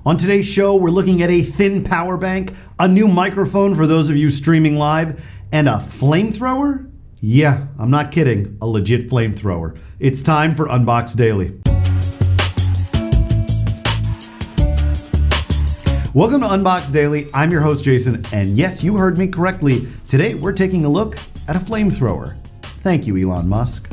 On today's show, we're looking at a thin power bank, a new microphone for those of you streaming live, and a flamethrower? Yeah, I'm not kidding, a legit flamethrower. It's time for Unboxed Daily. Welcome to Unboxed Daily. I'm your host, Jason, and yes, you heard me correctly. Today, we're taking a look at a flamethrower. Thank you, Elon Musk.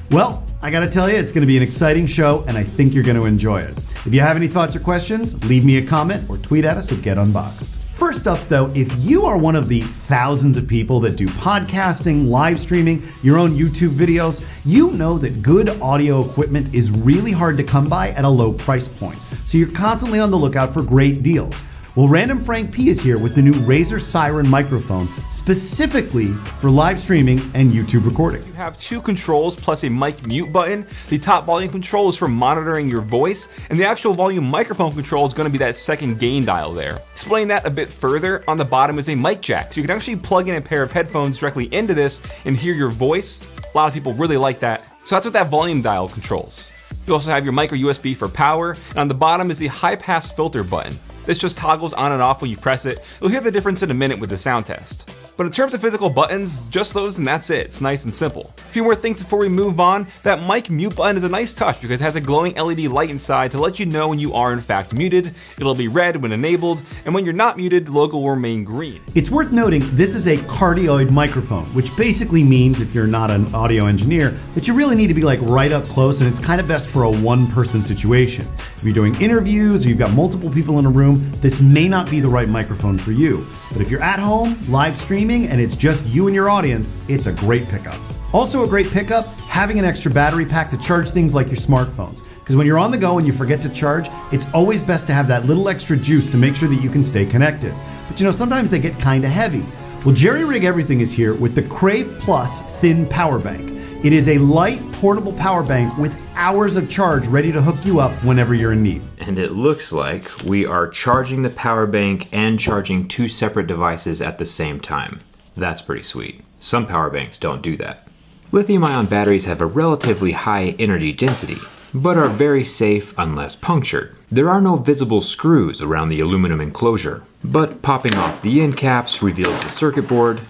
Well, I gotta tell you, it's gonna be an exciting show, and I think you're gonna enjoy it. If you have any thoughts or questions, leave me a comment or tweet at us at GetUnboxed. First up though, if you are one of the thousands of people that do podcasting, live streaming, your own YouTube videos, you know that good audio equipment is really hard to come by at a low price point. So you're constantly on the lookout for great deals. Well, randomfrmnkp is here with the new Razer Seiren microphone, specifically for live streaming and YouTube recording. You have two controls plus a mic mute button. The top volume control is for monitoring your voice, and the actual volume microphone control is going to be that second gain dial there. Explain that a bit further, on the bottom is a mic jack, so you can actually plug in a pair of headphones directly into this and hear your voice. A lot of people really like that. So that's what that volume dial controls. You also have your micro USB for power, and on the bottom is the high pass filter button. This just toggles on and off when you press it. You'll hear the difference in a minute with the sound test. But in terms of physical buttons, just those and that's it. It's nice and simple. A few more things before we move on. That mic mute button is a nice touch because it has a glowing LED light inside to let you know when you are in fact muted. It'll be red when enabled, and when you're not muted, the logo will remain green. It's worth noting this is a cardioid microphone, which basically means, if you're not an audio engineer, that you really need to be like right up close, and it's kind of best for a one-person situation. If you're doing interviews or you've got multiple people in a room, this may not be the right microphone for you. But if you're at home, live streaming, and it's just you and your audience, it's a great pickup. Also a great pickup, having an extra battery pack to charge things like your smartphones. Because when you're on the go and you forget to charge, it's always best to have that little extra juice to make sure that you can stay connected. But you know, sometimes they get kind of heavy. Well, JerryRigEverything is here with the Crave Plus Thin Power Bank. It is a light, portable power bank with hours of charge ready to hook you up whenever you're in need. And it looks like we are charging the power bank and charging two separate devices at the same time. That's pretty sweet. Some power banks don't do that. Lithium-ion batteries have a relatively high energy density, but are very safe unless punctured. There are no visible screws around the aluminum enclosure, but popping off the end caps reveals the circuit board,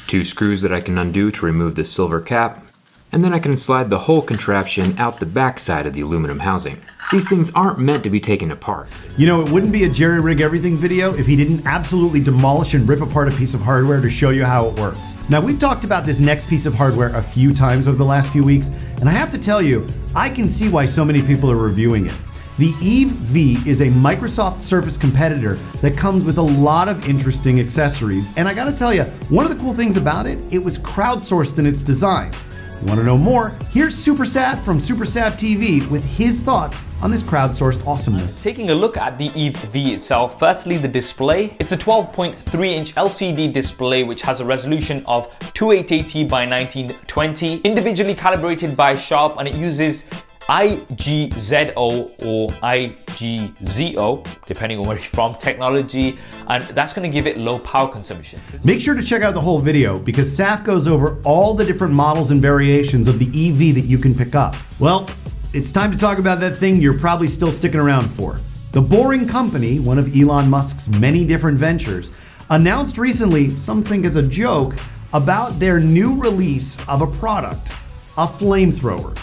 two screws that I can undo to remove the silver cap, and then I can slide the whole contraption out the back side of the aluminum housing. These things aren't meant to be taken apart. You know, it wouldn't be a JerryRigEverything video if he didn't absolutely demolish and rip apart a piece of hardware to show you how it works. Now, we've talked about this next piece of hardware a few times over the last few weeks, and I have to tell you, I can see why so many people are reviewing it. The Eve V is a Microsoft Surface competitor that comes with a lot of interesting accessories, and I gotta tell you, one of the cool things about it, it was crowdsourced in its design. Want to know more? Here's SuperSaf from SuperSaf TV with his thoughts on this crowdsourced awesomeness. Taking a look at the Eve V itself, firstly the display. It's a 12.3-inch LCD display which has a resolution of 2880 by 1920, individually calibrated by Sharp, and it uses IGZO or IGZO, depending on where you're from, technology, and that's going to give it low power consumption. Make sure to check out the whole video because Saf goes over all the different models and variations of the EV that you can pick up. Well, it's time to talk about that thing you're probably still sticking around for. The Boring Company, one of Elon Musk's many different ventures, announced recently, some think as a joke, about their new release of a product, a flamethrower.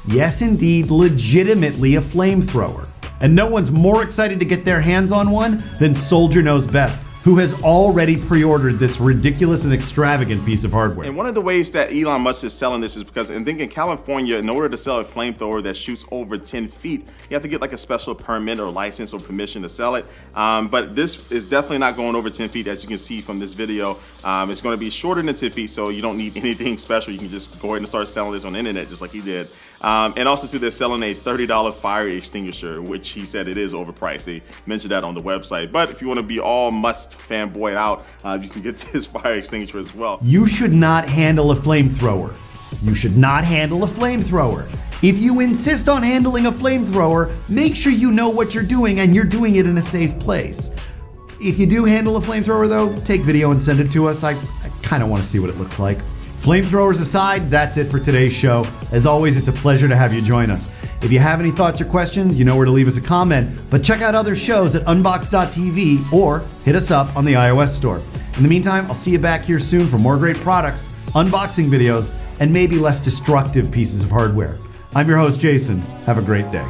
Yes, indeed, legitimately a flamethrower. And no one's more excited to get their hands on one than Soldier Knows Best, who has already pre-ordered this ridiculous and extravagant piece of hardware. And one of the ways that Elon Musk is selling this is because I think in California, in order to sell a flamethrower that shoots over 10 feet, you have to get like a special permit or license or permission to sell it. But this is definitely not going over 10 feet, as you can see from this video. It's going to be shorter than 10 feet, so you don't need anything special. You can just go ahead and start selling this on the internet just like he did. And also too, they're selling a $30 fire extinguisher, which he said it is overpriced. They mentioned that on the website. But if you want to be all Musk fanboy out, you can get this fire extinguisher as well. You should not handle a flamethrower. You should not handle a flamethrower. If you insist on handling a flamethrower, make sure you know what you're doing and you're doing it in a safe place. If you do handle a flamethrower though, take video and send it to us. I kind of want to see what it looks like. Flamethrowers aside, that's it for today's show. As always, it's a pleasure to have you join us. If you have any thoughts or questions, you know where to leave us a comment, but check out other shows at unboxed.tv or hit us up on the iOS store. In the meantime, I'll see you back here soon for more great products, unboxing videos, and maybe less destructive pieces of hardware. I'm your host, Jason. Have a great day.